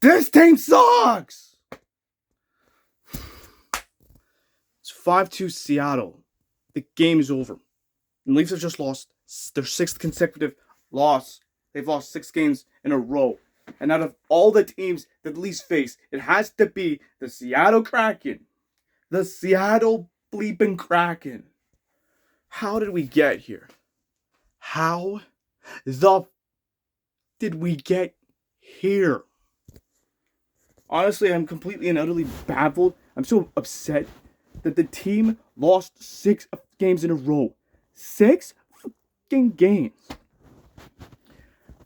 This team sucks! It's 5-2 Seattle. The game is over. The Leafs have just lost their 6th consecutive loss. They've lost 6 games in a row. And out of all the teams that the Leafs face, it has to be the Seattle Kraken. The Seattle bleeping Kraken. How did we get here? How the did we get here? Honestly, I'm completely and utterly baffled. I'm so upset that the team lost 6 games in a row. 6 fucking games.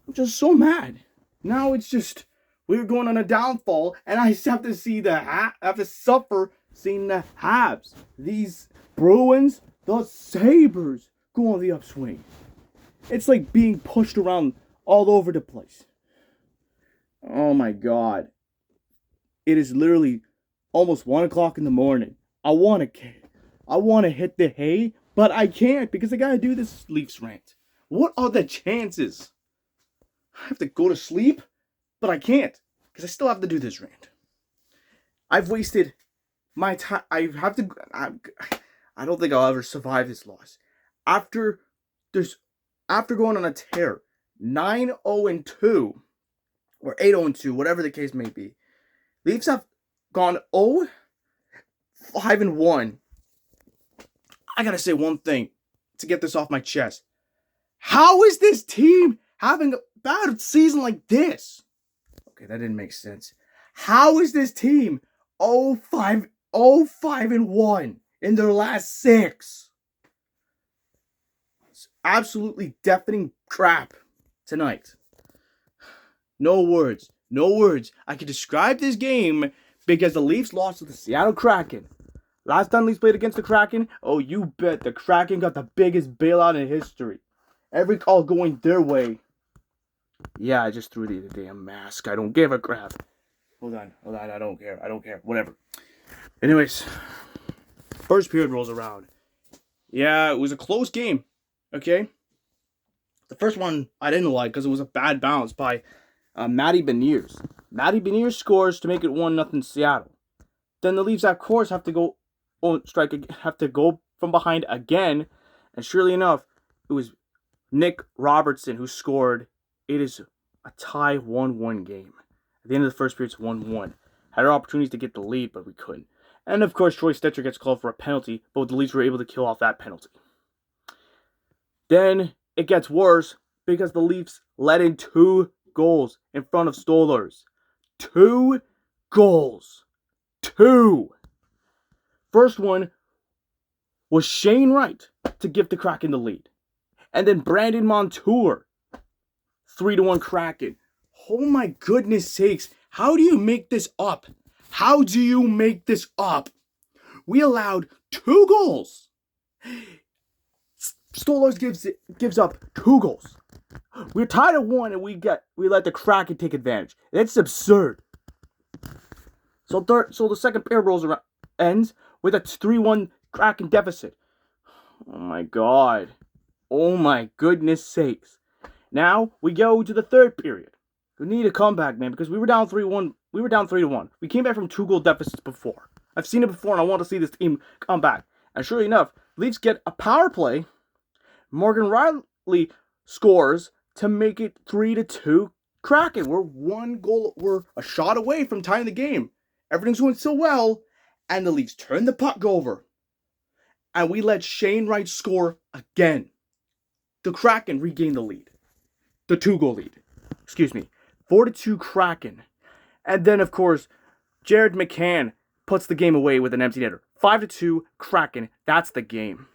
I'm just so mad. Now it's just we're going on a downfall, and I have to see have to suffer seeing the Habs, these Bruins, the Sabres go on the upswing. It's like being pushed around all over the place. Oh my God. It is literally almost 1 o'clock in the morning. I want to hit the hay, but I can't because I gotta do this Leafs rant. What are the chances? I have to go to sleep, but I can't because I still have to do this rant. I've wasted my time. I don't think I'll ever survive this loss. After going on a tear, 9-0-2 or 8-0-2, whatever the case may be, Leafs have gone 0-5-1. I gotta say one thing to get this off my chest. How is this team having a bad season like this? Okay, that didn't make sense. How is this team 0-5-1 in their last 6? It's absolutely deafening crap tonight. No words. No words. I can describe this game because the Leafs lost to the Seattle Kraken. Last time Leafs played against the Kraken, oh, you bet the Kraken got the biggest bailout in history. Every call going their way. Yeah, I just threw the damn mask. I don't give a crap. Hold on. I don't care. Whatever. Anyways, first period rolls around. Yeah, it was a close game. Okay? The first one I didn't like because it was a bad bounce by Matty Beniers. Matty Beniers scores to make it 1-0 Seattle. Then the Leafs, of course, have to go from behind again. And surely enough, it was Nick Robertson who scored. It is a tie 1-1 game. At the end of the first period, it's 1-1. Had our opportunities to get the lead, but we couldn't. And of course, Troy Stecher gets called for a penalty, but the Leafs were able to kill off that penalty. Then it gets worse because the Leafs let in 2 goals in front of Stolarz. 2 goals. 2. First one was Shane Wright to give the Kraken the lead. And then Brandon Montour. 3-1 Kraken. Oh my goodness sakes. How do you make this up? How do you make this up? We allowed 2 goals. Stolarz gives up 2 goals. We're tied at 1 and we let the Kraken take advantage. That's absurd. So the second pair ends with a 3-1 Kraken deficit. Oh my God. Oh my goodness sakes. Now we go to the third period. We need a comeback, man, because we were down 3-1. We were down 3-1. We came back from 2-goal deficits before. I've seen it before and I want to see this team come back. And sure enough, Leafs get a power play. Morgan Rielly scores to make it 3-2 Kraken. We're a shot away from tying the game. Everything's going so well, and the Leafs turn the puck over. And we let Shane Wright score again. The Kraken regain the lead. The 2-goal lead. 4-2 Kraken. And then, of course, Jared McCann puts the game away with an empty netter. 5-2 Kraken. That's the game.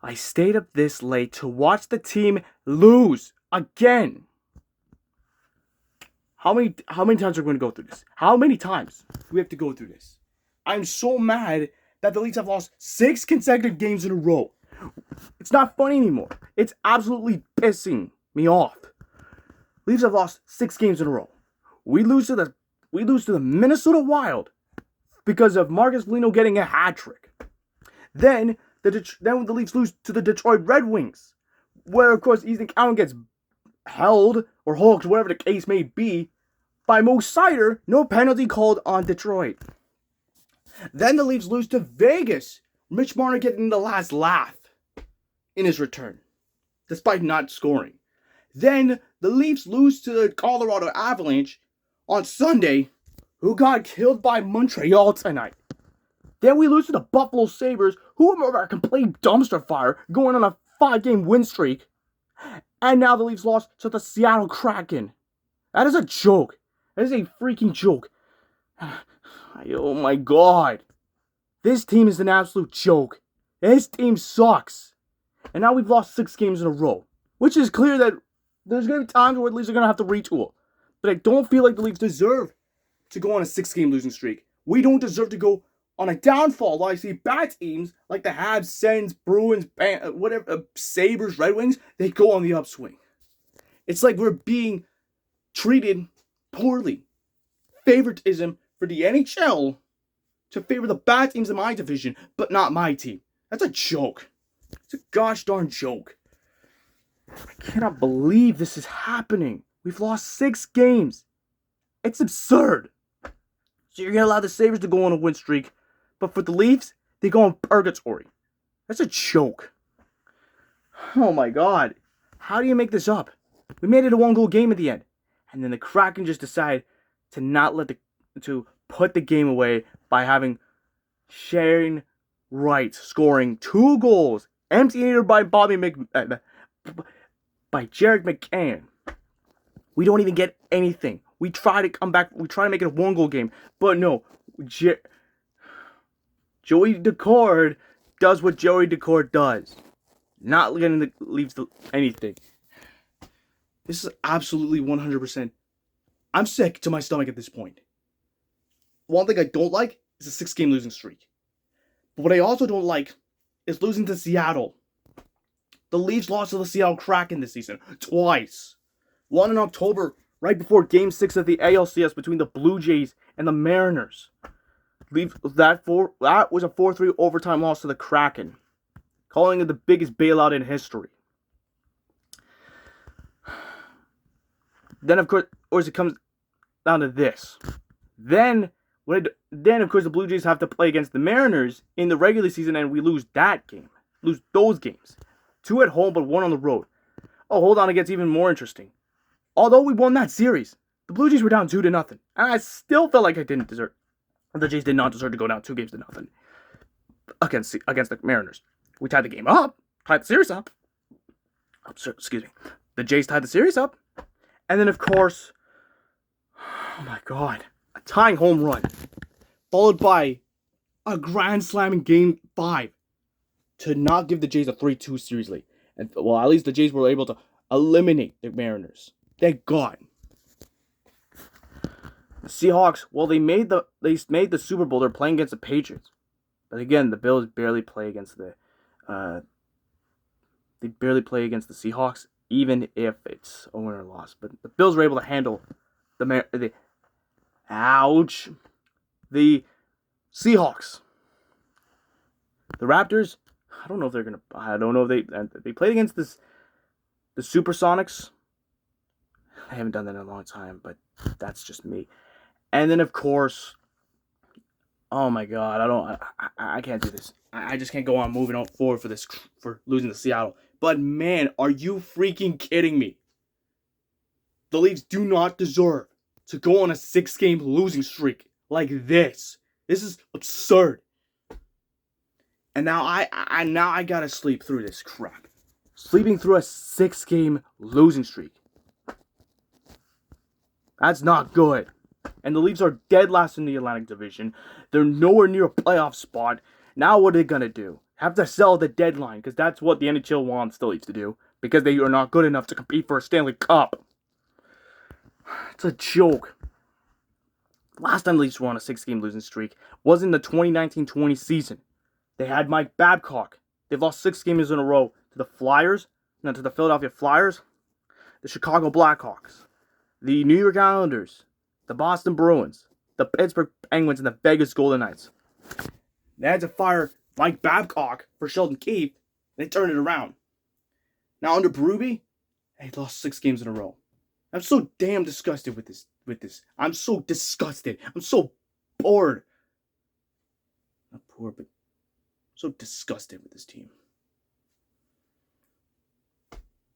I stayed up this late to watch the team lose again. How many times are we going to go through this? How many times do we have to go through this? I'm so mad that the Leafs have lost 6 consecutive games in a row. It's not funny anymore. It's absolutely pissing me off. Leafs have lost 6 games in a row. We lose to the Minnesota Wild because of Marcus Foligno getting a hat trick. Then the Leafs lose to the Detroit Red Wings, where of course Ethan Cowan gets held or hooked, whatever the case may be, by Mo Sider. No penalty called on Detroit. Then the Leafs lose to Vegas. Mitch Marner getting the last laugh in his return, despite not scoring. Then the Leafs lose to the Colorado Avalanche on Sunday, who got killed by Montreal tonight. Then we lose to the Buffalo Sabres, who are a complete dumpster fire, going on a 5-game win streak. And now the Leafs lost to the Seattle Kraken. That is a joke. That is a freaking joke. Oh my god. This team is an absolute joke. This team sucks. And now we've lost 6 games in a row. Which is clear that there's going to be times where the Leafs are going to have to retool. But I don't feel like the Leafs deserve to go on a 6-game losing streak. We don't deserve to go on a downfall. While I see bad teams like the Habs, Sens, Bruins, Sabres, Red Wings, they go on the upswing. It's like we're being treated poorly. Favoritism for the NHL to favor the bad teams in my division, but not my team. That's a joke. It's a gosh darn joke. I cannot believe this is happening. We've lost 6 games. It's absurd. So you're going to allow the Sabres to go on a win streak, but for the Leafs, they go in purgatory. That's a joke. Oh my god. How do you make this up? We made it a 1-goal game at the end. And then the Kraken just decide to not to put the game away by having Shane Wright scoring 2 goals, empty-netter by by Jared McCann. We don't even get anything. We try to come back. We try to make it a 1-goal game, but no. Joey Daccord does what Joey Daccord does, not getting the Leafs anything. This is absolutely 100%. I'm sick to my stomach at this point. One thing I don't like is a 6-game losing streak. But what I also don't like is losing to Seattle. The Leafs lost to the Seattle Kraken this season twice. One in October, right before Game 6 of the ALCS between the Blue Jays and the Mariners. That was a 4-3 overtime loss to the Kraken, calling it the biggest bailout in history. Then, of course, it comes down to this. Then, of course, the Blue Jays have to play against the Mariners in the regular season, and we lose that game. Lose those games. 2 at home, but 1 on the road. Oh, hold on, it gets even more interesting. Although we won that series, the Blue Jays were down 2-0, and I still felt like the Jays did not deserve to go down 2-0 against the Mariners. We tied the game up, tied the series up. Excuse me. The Jays tied the series up. And then, of course, oh my god, a tying home run, followed by a grand slam in Game 5 to not give the Jays a 3-2 series lead. And, well, at least the Jays were able to eliminate the Mariners. Thank God. The Seahawks, well, they made the Super Bowl. They're playing against the Patriots. But again, the Bills barely play against the Seahawks, even if it's a win or loss. But the Bills were able to handle the Seahawks. The Raptors, I don't know if they played against the Supersonics. I haven't done that in a long time, but that's just me. And then, of course, oh my god, I can't do this. I just can't go on moving on forward for losing to Seattle. But man, are you freaking kidding me? The Leafs do not deserve to go on a 6-game losing streak like this. This is absurd. And now I gotta sleep through this crap. Sleeping through a 6-game losing streak. That's not good. And the Leafs are dead last in the Atlantic Division. They're nowhere near a playoff spot. Now what are they going to do? Have to sell the deadline, because that's what the NHL wants the Leafs to do. Because they are not good enough to compete for a Stanley Cup. It's a joke. Last time the Leafs were on a 6-game losing streak was in the 2019-20 season. They had Mike Babcock. They've lost 6 games in a row to the Flyers, and then to the Philadelphia Flyers, the Chicago Blackhawks, the New York Islanders, the Boston Bruins, the Pittsburgh Penguins, and the Vegas Golden Knights. They had to fire Mike Babcock for Sheldon Keefe, and they turned it around. Now under Berube, They lost 6 games in a row. I'm so damn disgusted with this. I'm so disgusted. I'm so bored. Not poor, but so disgusted with this team.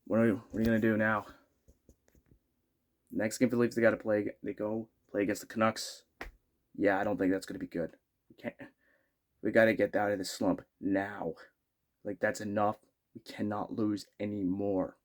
What are you gonna do now? Next game for the Leafs, they go play against the Canucks. Yeah, I don't think that's gonna be good. We gotta get out of this slump now. Like, that's enough. We cannot lose anymore.